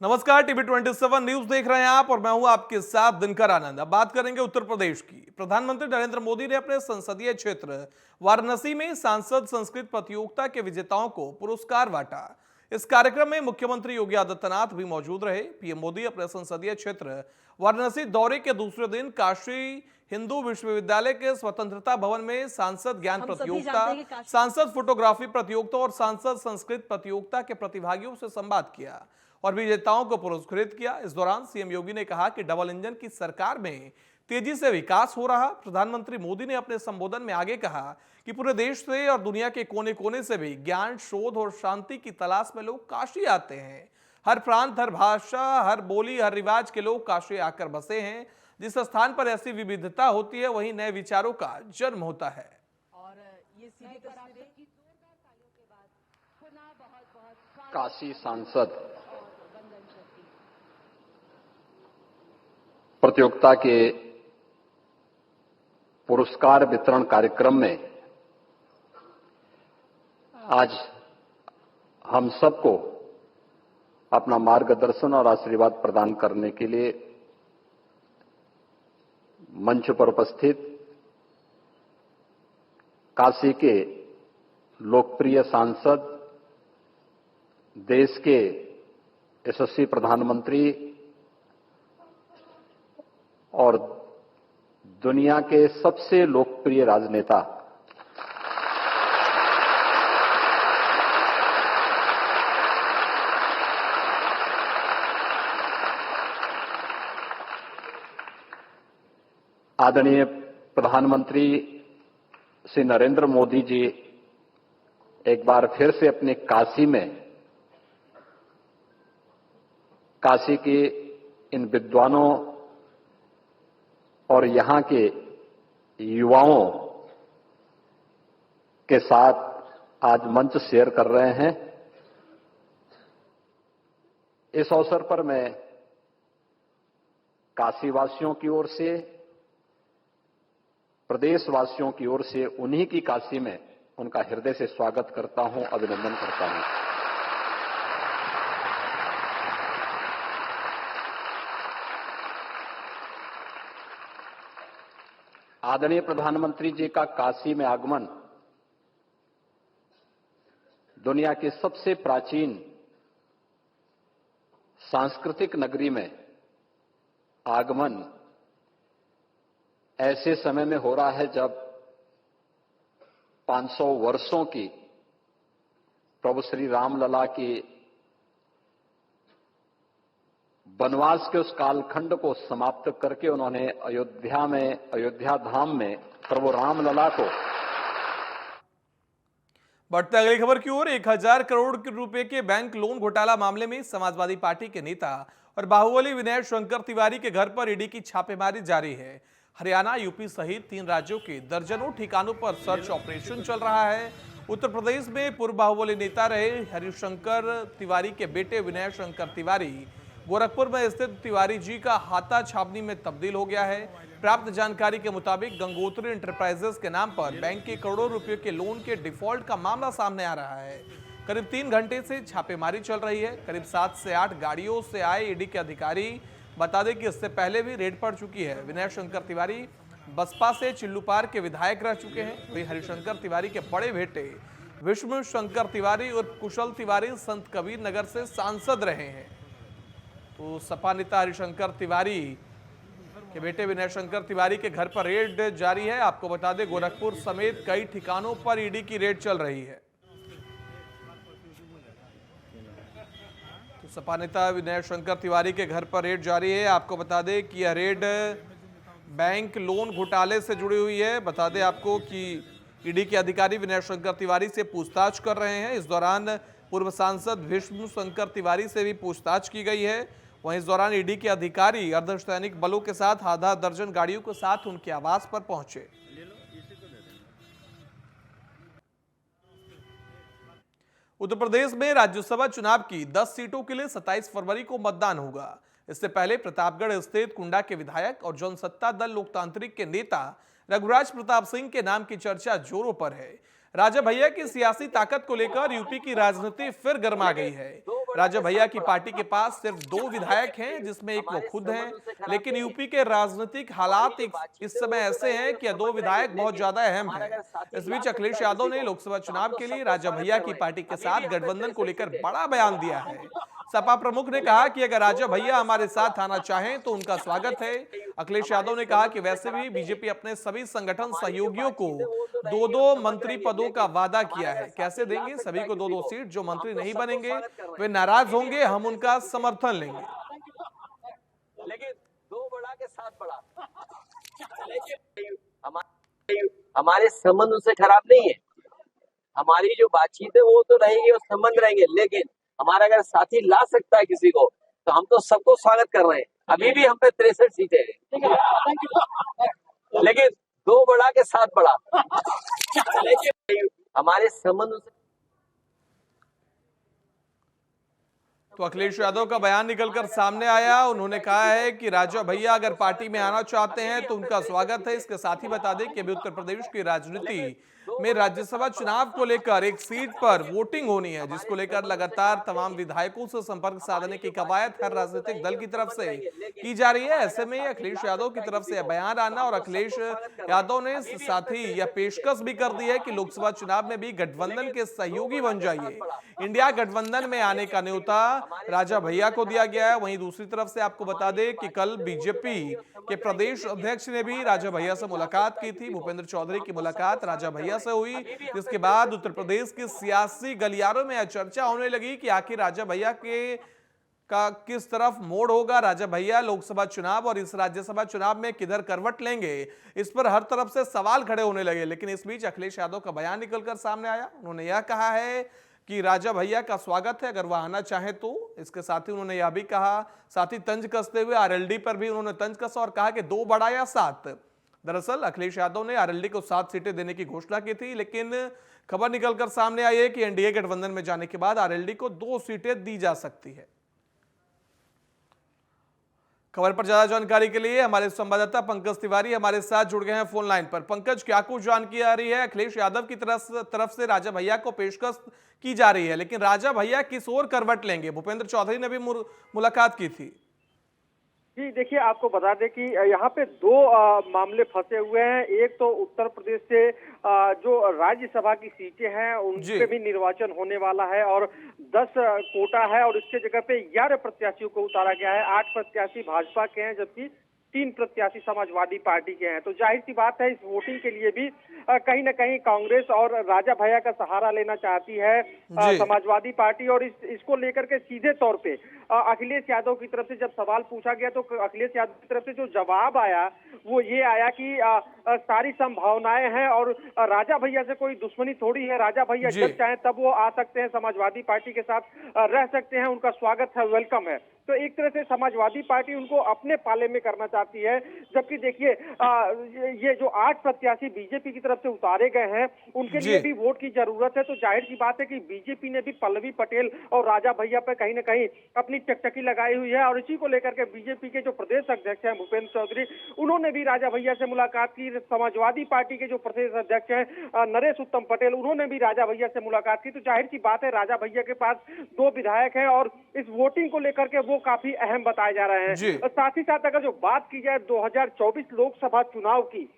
नमस्कार, TV 27 news देख रहे हैं आप और मैं हूं आपके साथ दिनकर आनंद। अब बात करेंगे उत्तर प्रदेश की। प्रधानमंत्री नरेंद्र मोदी ने अपने संसदीय क्षेत्र वाराणसी में सांसद संस्कृत प्रतियोगिता के विजेताओं को पुरस्कार बांटा। इस कार्यक्रम में मुख्यमंत्री योगी आदित्यनाथ भी मौजूद रहे। पीएम मोदी अपने संसदीय क्षेत्र वाराणसी दौरे के दूसरे दिन काशी हिंदू विश्वविद्यालय के स्वतंत्रता भवन में सांसद ज्ञान प्रतियोगिता, सांसद फोटोग्राफी प्रतियोगिता और सांसद संस्कृत प्रतियोगिता के प्रतिभागियों से संवाद किया और विजेताओं को पुरस्कृत किया। इस दौरान सीएम योगी ने कहा कि डबल इंजन की सरकार में तेजी से विकास हो रहा। प्रधानमंत्री मोदी ने अपने संबोधन में आगे कहा कि पूरे देश से और दुनिया के कोने कोने से भी ज्ञान, शोध और शांति की तलाश में लोग काशी आते हैं। हर प्रांत, हर भाषा, हर बोली, हर रिवाज के लोग काशी आकर बसे हैं। जिस स्थान पर ऐसी विविधता होती है वहीं नए विचारों का जन्म होता है। और ये सीधी तस्वीरें काशी सांसद प्रतियोगिता के पुरस्कार वितरण कार्यक्रम में आज हम सबको अपना मार्गदर्शन और आशीर्वाद प्रदान करने के लिए मंच पर उपस्थित काशी के लोकप्रिय सांसद, देश के यशस्वी प्रधानमंत्री और दुनिया के सबसे लोकप्रिय राजनेता आदरणीय प्रधानमंत्री श्री नरेंद्र मोदी जी एक बार फिर से अपने काशी के इन विद्वानों और यहां के युवाओं के साथ आज मंच शेयर कर रहे हैं। इस अवसर पर मैं काशीवासियों की ओर से, प्रदेशवासियों की ओर से उन्हीं की काशी में उनका हृदय से स्वागत करता हूं, अभिनंदन करता हूं। आदरणीय प्रधानमंत्री जी का काशी में आगमन दुनिया की सबसे प्राचीन सांस्कृतिक नगरी में आगमन ऐसे समय में हो रहा है जब 500 वर्षों की प्रभु श्री रामलला की वनवास के उस कालखंड को समाप्त करके उन्होंने अयोध्या धाम में प्रभु रामलला को। बढ़ते अगली खबर की ओर। 1000 करोड़ रुपए के बैंक लोन घोटाला मामले में समाजवादी पार्टी के नेता और बाहुबली विनय शंकर तिवारी के घर पर ईडी की छापेमारी जारी है। हरियाणा, यूपी सहित 3 राज्यों के दर्जनों ठिकानों पर सर्च ऑपरेशन चल रहा है। उत्तर प्रदेश में पूर्व बाहुबली नेता रहे हरिशंकर तिवारी के बेटे विनय शंकर तिवारी गोरखपुर में स्थित तिवारी जी का हाथा छावनी में तब्दील हो गया है। प्राप्त जानकारी के मुताबिक गंगोत्री इंटरप्राइजेस के नाम पर बैंक के करोड़ों रुपए के लोन के डिफॉल्ट का मामला सामने आ रहा है। करीब 3 घंटे से छापेमारी चल रही है। करीब 7 से 8 गाड़ियों से आए ईडी के अधिकारी। बता दें कि इससे पहले भी रेड पड़ चुकी है। विनय शंकर तिवारी बसपा से चिल्लूपार के विधायक रह चुके हैं। वही हरिशंकर तिवारी के बड़े बेटे विष्णु शंकर तिवारी और कुशल तिवारी संत कबीर नगर से सांसद रहे हैं। तो सपा नेता हरिशंकर तिवारी के बेटे विनय शंकर तिवारी के घर पर रेड जारी है। आपको बता दें गोरखपुर समेत कई ठिकानों पर ईडी की रेड चल रही है। तो सपा नेता विनय शंकर तिवारी के घर पर रेड जारी है। आपको बता दें कि यह रेड बैंक लोन घोटाले से जुड़ी हुई है। बता दें आपको कि ईडी के अधिकारी विनय शंकर तिवारी से पूछताछ कर रहे हैं। इस दौरान पूर्व सांसद विष्णु शंकर तिवारी से भी पूछताछ की गई है। वहीं इस दौरान ईडी के अधिकारी अर्धसैनिक बलों के साथ आधा दर्जन गाड़ियों के साथ उनके आवास पर पहुंचे। उत्तर प्रदेश में राज्यसभा चुनाव की 10 सीटों के लिए 27 फरवरी को मतदान होगा। इससे पहले प्रतापगढ़ स्थित कुंडा के विधायक और जनसत्ता दल लोकतांत्रिक के नेता रघुराज प्रताप सिंह के नाम की चर्चा जोरों पर है। राजा भैया की सियासी ताकत को लेकर यूपी की राजनीति फिर गर्मा गई है। राजा भैया की पार्टी के पास सिर्फ 2 विधायक हैं, जिसमें एक वो खुद हैं, लेकिन यूपी के राजनीतिक हालात इस समय ऐसे हैं कि 2 विधायक बहुत ज्यादा अहम हैं। इस बीच अखिलेश यादव ने लोकसभा चुनाव के लिए राजा भैया की पार्टी के साथ गठबंधन को लेकर बड़ा बयान दिया है। सपा प्रमुख ने कहा कि अगर राजा भैया हमारे साथ आना चाहें तो उनका स्वागत है। अखिलेश यादव ने कहा कि वैसे भी बीजेपी अपने सभी संगठन सहयोगियों को 2-2 मंत्री पदों का वादा किया है। कैसे देंगे सभी को 2-2 सीट? जो मंत्री नहीं बनेंगे वे नाराज होंगे, हम उनका समर्थन लेंगे। लेकिन 2 बड़ा के 7 बड़ा हमारे संबंध उनसे खराब नहीं है। हमारी जो बातचीत है वो तो रहेगी और संबंध रहेंगे, लेकिन हमारा अगर साथी ला सकता है किसी को तो हम तो सबको स्वागत कर रहे हैं। अभी भी हम पे 63 सीटें हैं, लेकिन 2 बड़ा के 7 बड़ा हमारे संबंध से। तो अखिलेश यादव का बयान निकलकर सामने आया। उन्होंने कहा है कि राजा भैया अगर पार्टी में आना चाहते हैं तो उनका स्वागत है। इसके साथ ही बता दें कि अभी उत्तर प्रदेश की राजनीति में राज्यसभा चुनाव को लेकर एक सीट पर वोटिंग होनी है, जिसको लेकर लगातार तमाम विधायकों से संपर्क साधने की कवायद हर राजनीतिक दल की तरफ से की जा रही है। ऐसे में अखिलेश यादव की तरफ से बयान आना और अखिलेश यादव ने साथ ही यह पेशकश भी कर दी है कि लोकसभा चुनाव में भी गठबंधन के सहयोगी बन जाइए। इंडिया गठबंधन में आने का न्योता राजा भैया को दिया गया है। वहीं दूसरी तरफ से आपको बता दें कि कल बीजेपी के प्रदेश अध्यक्ष ने भी राजा भैया से मुलाकात की थी। भूपेंद्र चौधरी की मुलाकात राजा भैया से हुई, जिसके बाद उत्तर प्रदेश के सियासी गलियारों में चर्चा होने लगी कि आखिर राजा भैया का किस तरफ मोड़ होगा। राजा भैया लोकसभा चुनाव और इस राज्यसभा चुनाव में किधर करवट लेंगे, इस पर हर तरफ से सवाल खड़े होने लगे। लेकिन इस बीच अखिलेश यादव का बयान निकलकर सामने आया। उन्होंने यह कहा है कि राजा भैया का स्वागत है अगर वह आना चाहे तो। इसके साथ ही उन्होंने यह भी कहा, साथ ही तंज कसते हुए आरएलडी पर भी उन्होंने तंज कसा और कहा कि 2 बड़ा या 7। दरअसल अखिलेश यादव ने आरएलडी को 7 सीटें देने की घोषणा की थी, लेकिन खबर निकलकर सामने आई है कि एनडीए गठबंधन में जाने के बाद आरएलडी को 2 सीटें दी जा सकती है। खबर पर ज्यादा जानकारी के लिए हमारे संवाददाता पंकज तिवारी हमारे साथ जुड़ गए हैं फोन लाइन पर। पंकज, क्या कुछ जानकारी आ रही है? अखिलेश यादव की तरफ से राजा भैया को पेशकश की जा रही है, लेकिन राजा भैया किस ओर करवट लेंगे? भूपेंद्र चौधरी ने भी मुलाकात की थी। जी देखिए, आपको बता दें कि यहाँ पे 2 मामले फंसे हुए हैं। एक तो उत्तर प्रदेश से जो राज्यसभा की सीटें हैं उन पे भी निर्वाचन होने वाला है और 10 कोटा है और इसके जगह पे 11 प्रत्याशियों को उतारा गया है। 8 प्रत्याशी भाजपा के हैं जबकि 3 प्रत्याशी समाजवादी पार्टी के हैं। तो जाहिर सी बात है इस वोटिंग के लिए भी कहीं ना कहीं कांग्रेस और राजा भैया का सहारा लेना चाहती है समाजवादी पार्टी। और इसको लेकर के सीधे तौर पे अखिलेश यादव की तरफ से जब सवाल पूछा गया तो अखिलेश यादव की तरफ से जो जवाब आया वो ये आया कि सारी संभावनाएं हैं और राजा भैया से कोई दुश्मनी थोड़ी है। राजा भैया जब चाहें तब वो आ सकते हैं, समाजवादी पार्टी के साथ रह सकते हैं, उनका स्वागत है, वेलकम है। तो एक तरह से समाजवादी पार्टी उनको अपने पाले में करना चाहती है। जबकि देखिए ये जो 8 प्रत्याशी बीजेपी की तरफ से उतारे गए हैं उनके लिए भी वोट की जरूरत है। तो जाहिर सी बात है कि बीजेपी ने भी पल्लवी पटेल और राजा भैया पर कहीं ना कहीं अपनी टकटकी लगाई हुई है। और इसी को लेकर के बीजेपी के जो प्रदेश अध्यक्ष हैं भूपेंद्र चौधरी, उन्होंने भी राजा भैया से मुलाकात की। समाजवादी पार्टी के जो प्रदेश अध्यक्ष हैं नरेश उत्तम पटेल, उन्होंने भी राजा भैया से मुलाकात की। तो जाहिर सी बात है राजा भैया के पास 2 विधायक हैं और इस वोटिंग को लेकर के वो काफी अहम बताए जा रहे हैं। साथ ही साथ अगर जो बात की जाए 2024 लोकसभा चुनाव की,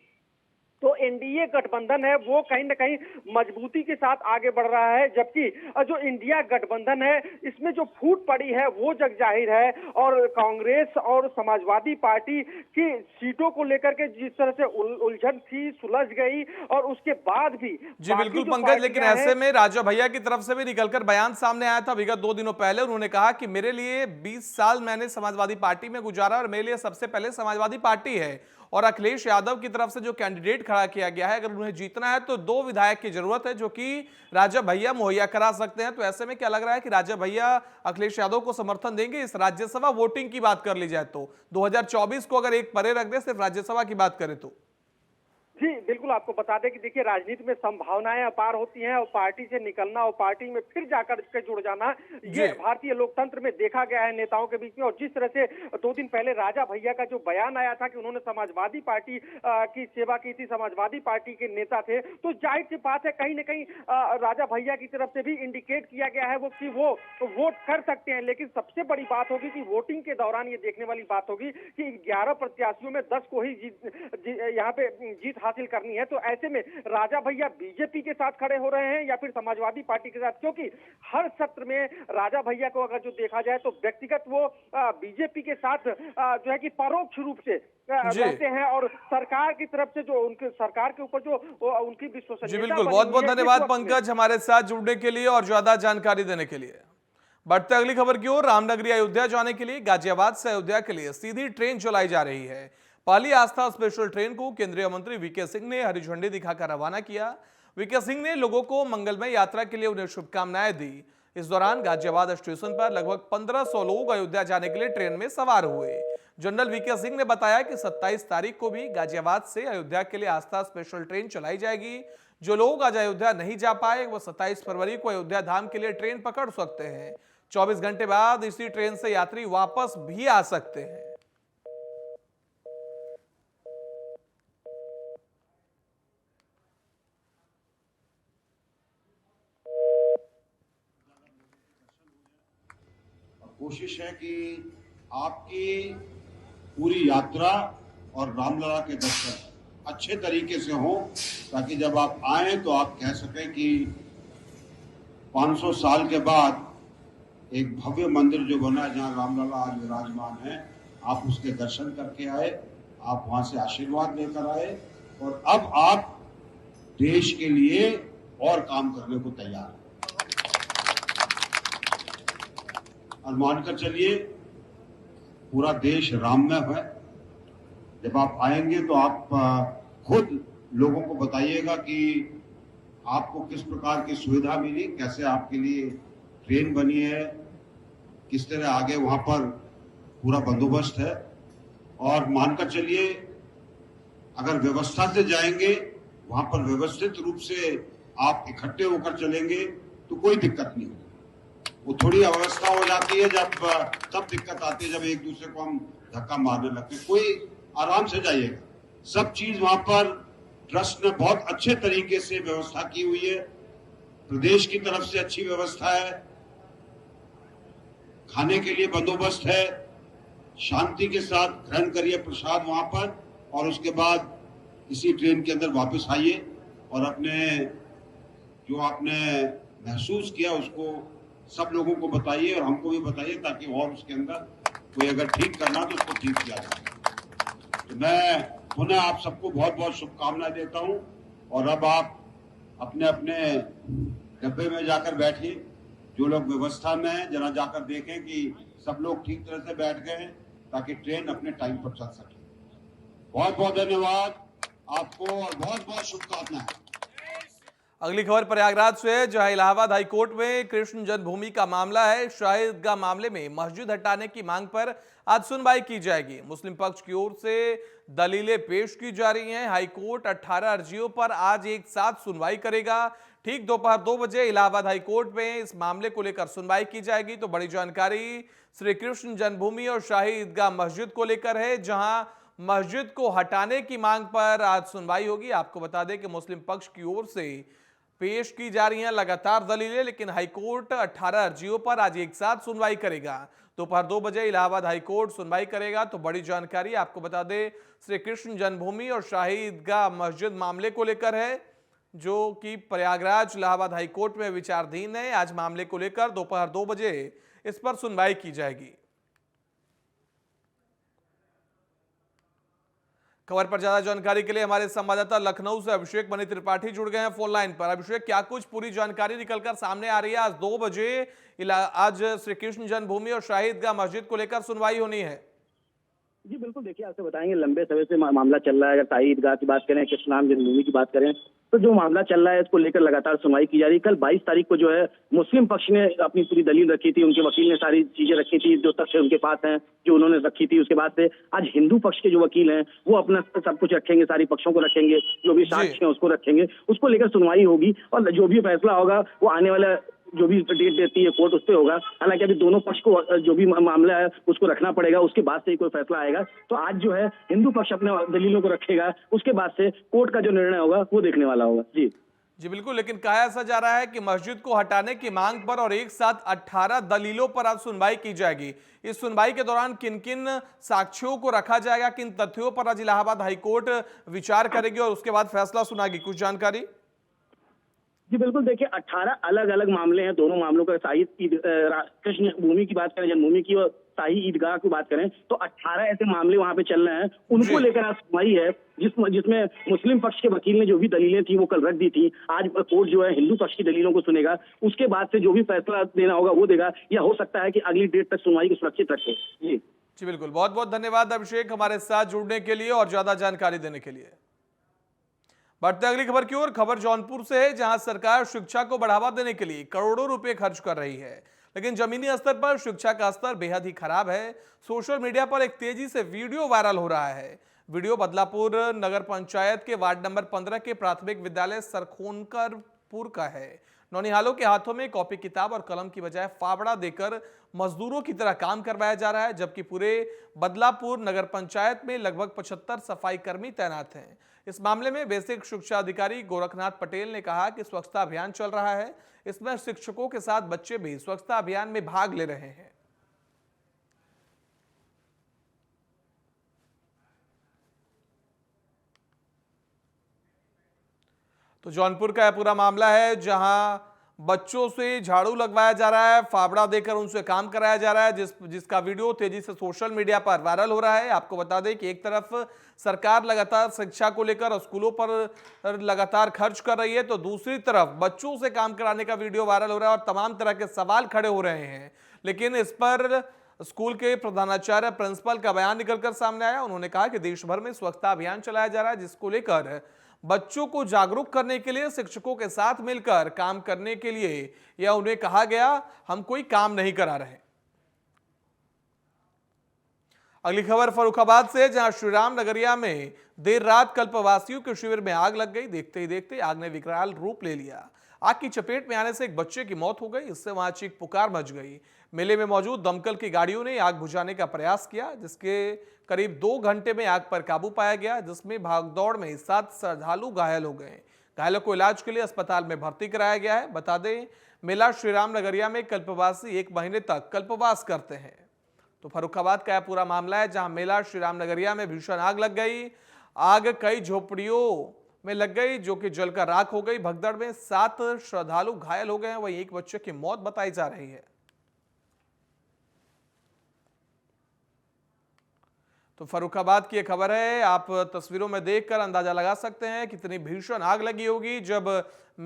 तो एनडीए गठबंधन है वो कहीं ना कहीं मजबूती के साथ आगे बढ़ रहा है। जबकि जो इंडिया गठबंधन है इसमें जो फूट पड़ी है वो जग जाहिर है। और कांग्रेस और समाजवादी पार्टी की सीटों को लेकर के जिस तरह से उलझन थी, सुलझ गई और उसके बाद भी जी बिल्कुल पंकज, लेकिन ऐसे में राजा भैया की तरफ से भी निकलकर बयान सामने आया था विगत 2 दिनों पहले। उन्होंने कहा कि मेरे लिए 20 साल मैंने समाजवादी पार्टी में गुजारा और मेरे लिए सबसे पहले समाजवादी पार्टी है। और अखिलेश यादव की तरफ से जो कैंडिडेट खड़ा किया गया है, अगर उन्हें जीतना है तो 2 विधायक की जरूरत है जो कि राजा भैया मुहैया करा सकते हैं। तो ऐसे में क्या लग रहा है कि राजा भैया अखिलेश यादव को समर्थन देंगे? इस राज्यसभा वोटिंग की बात कर ली जाए तो 2024 को अगर एक परे रख दे, सिर्फ राज्यसभा की बात करें तो जी बिल्कुल, आपको बता दें कि देखिए राजनीति में संभावनाएं अपार होती हैं और पार्टी से निकलना और पार्टी में फिर जाकर के जुड़ जाना, ये भारतीय लोकतंत्र में देखा गया है नेताओं के बीच में। और जिस तरह से 2 दिन पहले राजा भैया का जो बयान आया था कि उन्होंने समाजवादी पार्टी की सेवा की थी, समाजवादी पार्टी के नेता थे, तो जाहिर सी बात है कहीं न कहीं राजा भैया की तरफ से भी इंडिकेट किया गया है वो कि वो वोट कर सकते हैं। लेकिन सबसे बड़ी बात होगी कि वोटिंग के दौरान ये देखने वाली बात होगी कि 11 प्रत्याशियों में 10 को ही यहाँ पे जीत हासिल करनी है। तो ऐसे में राजा भैया बीजेपी के साथ खड़े हो रहे हैं या फिर समाजवादी पार्टी के साथ, क्योंकि हर सत्र में राजा भैया को अगर जो देखा जाए तो व्यक्तिगत वो बीजेपी के साथ जो है कि परोक्ष रूप से रहते हैं और सरकार की तरफ से जो उनके सरकार के ऊपर जो उनकी विश्वसनीयता। जी बिल्कुल, बहुत बहुत धन्यवाद पंकज हमारे साथ जुड़ने के लिए और ज्यादा जानकारी देने के लिए। बढ़ते अगली खबर की ओर, रामनगरी अयोध्या जाने के लिए गाजियाबाद से अयोध्या के लिए सीधी ट्रेन चलाई जा रही है। पहली आस्था स्पेशल ट्रेन को केंद्रीय मंत्री वीके सिंह ने हरी झंडी दिखाकर रवाना किया। वीके सिंह ने लोगों को मंगलमय यात्रा के लिए उन्हें शुभकामनाएं दी। इस दौरान गाजियाबाद स्टेशन पर लगभग 1500 लोग अयोध्या जाने के लिए ट्रेन में सवार हुए। जनरल वीके सिंह ने बताया कि 27 तारीख को भी गाजियाबाद से अयोध्या के लिए आस्था स्पेशल ट्रेन चलाई जाएगी। जो लोग आज अयोध्या नहीं जा पाए वो 27 फरवरी को अयोध्या धाम के लिए ट्रेन पकड़ सकते हैं। 24 घंटे बाद इसी ट्रेन से यात्री वापस भी आ सकते हैं। कोशिश है कि आपकी पूरी यात्रा और रामलला के दर्शन अच्छे तरीके से हो, ताकि जब आप आए तो आप कह सकें कि 500 साल के बाद एक भव्य मंदिर जो बना है जहां रामलला आज विराजमान है, आप उसके दर्शन करके आए, आप वहां से आशीर्वाद लेकर आए और अब आप देश के लिए और काम करने को तैयार हैं। और मानकर चलिए पूरा देश राममय है। जब आप आएंगे तो आप खुद लोगों को बताइएगा कि आपको किस प्रकार की सुविधा मिली, कैसे आपके लिए ट्रेन बनी है, किस तरह आगे वहां पर पूरा बंदोबस्त है। और मानकर चलिए अगर व्यवस्था से जाएंगे, वहां पर व्यवस्थित रूप से आप इकट्ठे होकर चलेंगे तो कोई दिक्कत नहीं होगी। वो थोड़ी अव्यवस्था हो जाती है तब दिक्कत आती है जब एक दूसरे को हम धक्का मारने लगते हैं। कोई आराम से जाइएगा, सब चीज वहां पर ट्रस्ट ने बहुत अच्छे तरीके से व्यवस्था की हुई है। प्रदेश की तरफ से अच्छी व्यवस्था है, खाने के लिए बंदोबस्त है, शांति के साथ ग्रहण करिए प्रसाद वहां पर और उसके बाद इसी ट्रेन के अंदर वापस आइए और अपने जो आपने महसूस किया उसको सब लोगों को बताइए और हमको भी बताइए, ताकि और उसके अंदर कोई अगर ठीक करना तो उसको ठीक किया जाए। तो मैं पुनः आप सबको बहुत बहुत शुभकामनाएं देता हूं और अब आप अपने अपने डब्बे में जाकर बैठिए। जो लोग व्यवस्था में हैं जरा जाकर देखें कि सब लोग ठीक तरह से बैठ गए हैं, ताकि ट्रेन अपने टाइम पर चल सके। बहुत बहुत धन्यवाद आपको और बहुत बहुत शुभकामनाएं। अगली खबर प्रयागराज से है, जहां इलाहाबाद हाईकोर्ट में कृष्ण जन्मभूमि का मामला है। शाही ईदगाह मामले में मस्जिद हटाने की मांग पर आज सुनवाई की जाएगी। मुस्लिम पक्ष की ओर से दलीलें पेश की जा रही हैं। हाईकोर्ट 18 अर्जियों पर आज एक साथ सुनवाई करेगा। ठीक दोपहर 2 बजे इलाहाबाद हाईकोर्ट में इस मामले को लेकर सुनवाई की जाएगी। तो बड़ी जानकारी श्री कृष्ण जन्मभूमि और शाही ईदगाह मस्जिद को लेकर है, जहां मस्जिद को हटाने की मांग पर आज सुनवाई होगी। आपको बता दें कि मुस्लिम पक्ष की ओर से पेश की जा रही हैं लगातार दलीलें, लेकिन हाईकोर्ट 18 अर्जियों पर आज एक साथ सुनवाई करेगा। दोपहर 2 बजे इलाहाबाद हाईकोर्ट सुनवाई करेगा। तो बड़ी जानकारी आपको बता दें श्री कृष्ण जन्मभूमि और शाही ईदगाह मस्जिद मामले को लेकर है, जो कि प्रयागराज इलाहाबाद हाईकोर्ट में विचाराधीन है। आज मामले को लेकर दोपहर 2 बजे इस पर सुनवाई की जाएगी। खबर पर ज्यादा जानकारी के लिए हमारे संवाददाता लखनऊ से अभिषेक मनी त्रिपाठी जुड़ गए हैं फोन लाइन पर। अभिषेक, क्या कुछ पूरी जानकारी निकलकर सामने आ रही है? आज 2 बजे आज श्री कृष्ण जन्मभूमि और शाही ईदगाह मस्जिद को लेकर सुनवाई होनी है। जी बिल्कुल, देखिए आपसे बताएंगे लंबे समय से मामला चल रहा है। अगर शाही ईदगाह की बात करें, कृष्ण राम जन्मभूमि की बात करें, तो जो मामला चल रहा है इसको लेकर लगातार सुनवाई की जा रही है। कल 22 तारीख को जो है मुस्लिम पक्ष ने अपनी पूरी दलील रखी थी, उनके वकील ने सारी चीजें रखी थी, जो तथ्य उनके पास हैं जो उन्होंने रखी थी। उसके बाद से आज हिंदू पक्ष के जो वकील हैं वो अपना सब कुछ रखेंगे, सारी पक्षों को रखेंगे, जो भी साक्ष्य हैं उसको रखेंगे, उसको लेकर सुनवाई होगी और जो भी फैसला होगा वो आने वाला जो भी डेट देती है कोर्ट उस पे होगा। हालांकि अभी दोनों पक्ष को जो भी मामला है उसको रखना पड़ेगा, उसके बाद से ही कोई फैसला आएगा। तो आज जो है हिंदू पक्ष अपने दलीलों को रखेगा, उसके बाद से कोर्ट का जो निर्णय होगा वो देखने वाला होगा। जी बिल्कुल, लेकिन कहा ऐसा जा रहा है कि मस्जिद को हटाने की मांग पर और एक साथ 18 दलीलों पर आज सुनवाई की जाएगी। इस सुनवाई के दौरान किन किन साक्ष्यों को रखा जाएगा, किन तथ्यों पर आज इलाहाबाद हाईकोर्ट विचार करेगी और उसके बाद फैसला सुनाएगी, कुछ जानकारी? जी बिल्कुल, देखिए 18 अलग अलग मामले हैं। दोनों मामलों का शाही कृष्ण भूमि की बात करें, जन्मभूमि की और शाही ईदगाह की बात करें तो 18 ऐसे मामले वहां पे चल रहे हैं। उनको लेकर आज सुनवाई है जिसमें मुस्लिम पक्ष के वकील ने जो भी दलीलें थी वो कल रख दी थी। आज कोर्ट जो है हिंदू पक्ष की दलीलों को सुनेगा, उसके बाद से जो भी फैसला देना होगा वो देगा, या हो सकता है कि अगली डेट तक सुनवाई को सुरक्षित रखे। जी बिल्कुल, बहुत बहुत धन्यवाद अभिषेक हमारे साथ जुड़ने के लिए और ज्यादा जानकारी देने के लिए। बढ़ते अगली खबर की ओर। खबर जौनपुर से है, जहां सरकार शिक्षा को बढ़ावा देने के लिए करोड़ों रुपए खर्च कर रही है, लेकिन जमीनी स्तर पर शिक्षा का स्तर बेहद ही खराब है। सोशल मीडिया पर एक तेजी से वीडियो वायरल हो रहा है। वीडियो बदलापुर नगर पंचायत के वार्ड नंबर 15 के प्राथमिक विद्यालय सरखोनकरपुर का है। नौनिहालों के हाथों में कॉपी किताब और कलम की बजाय फावड़ा देकर मजदूरों की तरह काम करवाया जा रहा है, जबकि पूरे बदलापुर नगर पंचायत में लगभग 75 सफाई कर्मी तैनात हैं। इस मामले में बेसिक शिक्षा अधिकारी गोरखनाथ पटेल ने कहा कि स्वच्छता अभियान चल रहा है, इसमें शिक्षकों के साथ बच्चे भी स्वच्छता अभियान में भाग ले रहे हैं। तो जौनपुर का यह पूरा मामला है, जहां बच्चों से झाड़ू लगवाया जा रहा है, फावड़ा देकर उनसे काम कराया जा रहा है, जिसका वीडियो तेजी से सोशल मीडिया पर वायरल हो रहा है। आपको बता दें कि एक तरफ सरकार लगातार शिक्षा को लेकर स्कूलों पर लगातार खर्च कर रही है, तो दूसरी तरफ बच्चों से काम कराने का वीडियो वायरल हो रहा है और तमाम तरह के सवाल खड़े हो रहे हैं। लेकिन इस पर स्कूल के प्रधानाचार्य प्रिंसिपल का बयान निकलकर सामने आया। उन्होंने कहा कि देश भर में स्वच्छता अभियान चलाया जा रहा है, जिसको लेकर बच्चों को जागरूक करने के लिए शिक्षकों के साथ मिलकर काम करने के लिए या उन्हें कहा गया, हम कोई काम नहीं करा रहे। अगली खबर फर्रुखाबाद से, जहां श्रीराम नगरिया में देर रात कल्पवासियों के शिविर में आग लग गई। देखते ही देखते आग ने विकराल रूप ले लिया। आग की चपेट में आने से एक बच्चे की मौत हो गई, इससे वहां चीख पुकार मच गई। मेले में मौजूद दमकल की गाड़ियों ने आग बुझाने का प्रयास किया, जिसके करीब 2 घंटे में आग पर काबू पाया गया, जिसमें भागदौड़ में 7 श्रद्धालु घायल हो गए। घायलों को इलाज के लिए अस्पताल में भर्ती कराया गया है। बता दें, मेला श्रीराम नगरिया में कल्पवासी 1 महीने तक कल्पवास करते हैं। तो फर्रुखाबाद का यह पूरा मामला है, जहां मेला श्रीराम नगरिया में भीषण आग लग गई। आग कई झोपड़ियों में लग गई, जो कि जलकर राख हो गई। भगदड़ में 7 श्रद्धालु घायल हो गए हैं, वहीं एक बच्चे की मौत बताई जा रही है। तो फर्रुखाबाद की खबर है, आप तस्वीरों में देखकर अंदाजा लगा सकते हैं कितनी भीषण आग लगी होगी। जब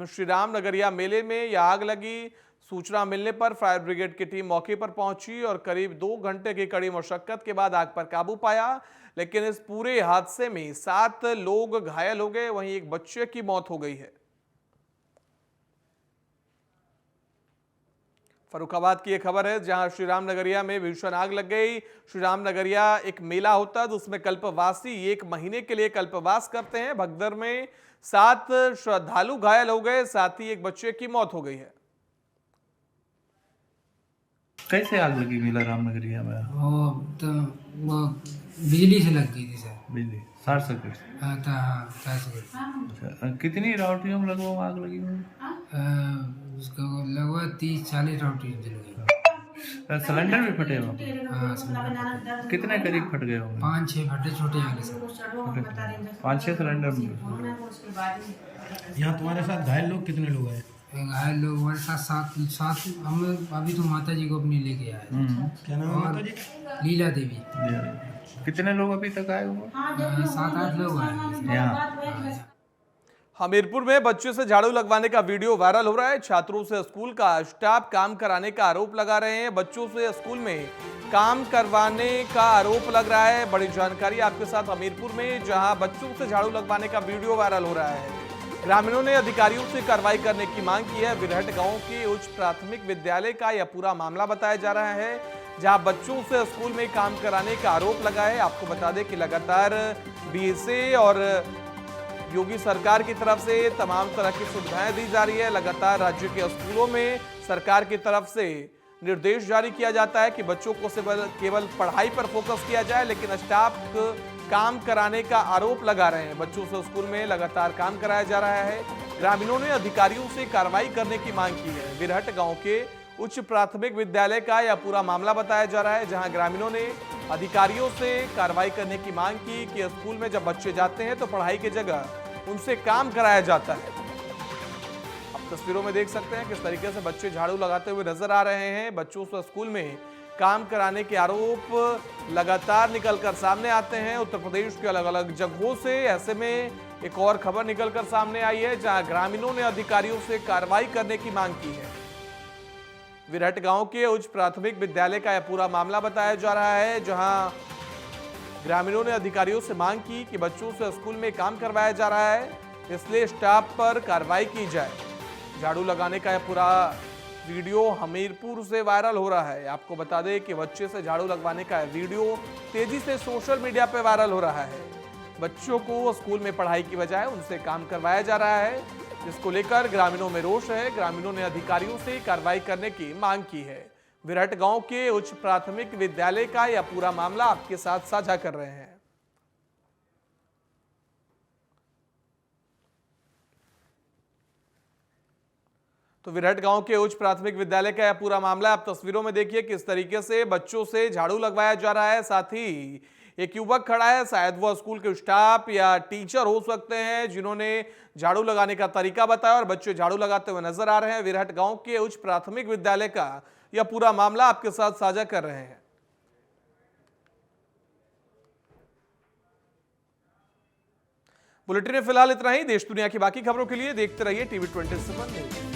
श्रीराम नगरिया मेले में यह आग लगी, सूचना मिलने पर फायर ब्रिगेड की टीम मौके पर पहुंची और करीब 2 घंटे की कड़ी मशक्कत के बाद आग पर काबू पाया। लेकिन इस पूरे हादसे में 7 लोग घायल हो गए, वहीं एक बच्चे की मौत हो गई है। फर्रुखाबाद की यह खबर है, जहां श्रीराम नगरिया में भीषण आग लग गई। श्रीराम नगरिया एक मेला होता है, जिसमें कल्पवासी 1 महीने के लिए कल्पवास करते हैं। भगदड़ में 7 श्रद्धालु घायल हो गए, साथ ही एक बच्चे की मौत हो गई है। कैसे आग लगी मेला रामनगरिया में? वो बिजली से लग गई थी सर। बिजली शॉर्ट सर्किट? हाँ, शॉर्ट सर्किट। अच्छा, कितनी राउटियों में लगभग आग लगी हुई? उसको लगभग 30-40 राउटी जल गई। सिलेंडर भी फटे होंगे? हाँ, सिलेंडर कितने करीब फट गए होंगे? 5-6 फटे, छोटे वाले सर। 5-6 सिलेंडर। यहाँ तुम्हारे साथ घायल लोग कितने लोग हैं? घायल लोग हमारे साथ 7 हम अभी तो माता जी को अपनी लेके आए। क्या नाम है माता जी? लीला देवी। कितने लोग अभी तक आए हुए? 7-8 लोग आए। हमीरपुर में बच्चे से झाड़ू लगवाने का वीडियो वायरल हो रहा है। छात्रों से स्कूल का स्टाफ काम कराने का आरोप लगा रहे हैं। बच्चों से स्कूल में काम करवाने का आरोप लग रहा है। बड़ी जानकारी आपके साथ हमीरपुर में, जहां बच्चों से झाड़ू लगवाने का वीडियो वायरल हो रहा है। ग्रामीणों ने अधिकारियों से कार्रवाई करने की मांग की है। बिरहट गांव के उच्च प्राथमिक विद्यालय का यह पूरा मामला बताया जा रहा है, जहां बच्चों से स्कूल में काम कराने का आरोप लगा है। आपको बता दें कि लगातार बीएसए और योगी सरकार की तरफ से तमाम तरह की सुविधाएं दी जा रही है। लगातार राज्य के स्कूलों में सरकार की तरफ से निर्देश जारी किया जाता है कि बच्चों को केवल पढ़ाई पर फोकस किया जाए, लेकिन स्टाफ काम कराने का आरोप लगा रहे हैं। बच्चों से स्कूल में लगातार काम कराया जा रहा है। ग्रामीणों ने अधिकारियों से कार्रवाई करने की मांग की है। बिरहट गांव के उच्च प्राथमिक विद्यालय का यह पूरा मामला बताया जा रहा है, जहां ग्रामीणों ने अधिकारियों से कार्रवाई करने की मांग की कि स्कूल में जब बच्चे जाते हैं तो पढ़ाई की जगह उनसे काम कराया जाता है। आप तस्वीरों में देख सकते हैं किस तरीके से बच्चे झाड़ू लगाते हुए नजर आ रहे हैं। बच्चों से स्कूल में काम कराने के आरोप लगातार निकलकर सामने आते हैं उत्तर प्रदेश के अलग अलग जगहों से। ऐसे में एक और खबर निकलकर सामने आई है, जहां ग्रामीणों ने अधिकारियों से कार्रवाई करने की मांग की है। बिरहट गांव के उच्च प्राथमिक विद्यालय का यह पूरा मामला बताया जा रहा है, जहां ग्रामीणों ने अधिकारियों से मांग की कि बच्चों से स्कूल में काम करवाया जा रहा है, इसलिए स्टाफ पर कार्रवाई की जाए। झाड़ू लगाने का यह पूरा वीडियो हमीरपुर से वायरल हो रहा है। आपको बता दें कि बच्चे से झाड़ू लगवाने का वीडियो तेजी से सोशल मीडिया पर वायरल हो रहा है। बच्चों को स्कूल में पढ़ाई की बजाय उनसे काम करवाया जा रहा है, जिसको लेकर ग्रामीणों में रोष है। ग्रामीणों ने अधिकारियों से कार्रवाई करने की मांग की है। बिरहट गांव के उच्च प्राथमिक विद्यालय का यह पूरा मामला आपके साथ साझा कर रहे हैं। तो बिरहट गांव के उच्च प्राथमिक विद्यालय का यह पूरा मामला आप तस्वीरों में देखिए किस तरीके से बच्चों से झाड़ू लगवाया जा रहा है। साथ ही एक युवक खड़ा है, शायद वह स्कूल के स्टाफ या टीचर हो सकते हैं, जिन्होंने झाड़ू लगाने का तरीका बताया और बच्चे झाड़ू लगाते हुए नजर आ रहे हैं। बिरहट गांव के उच्च प्राथमिक विद्यालय का यह पूरा मामला आपके साथ साझा कर रहे हैं। बुलेटिन में फिलहाल इतना ही। देश दुनिया की बाकी खबरों के लिए देखते रहिए TV27 न्यूज।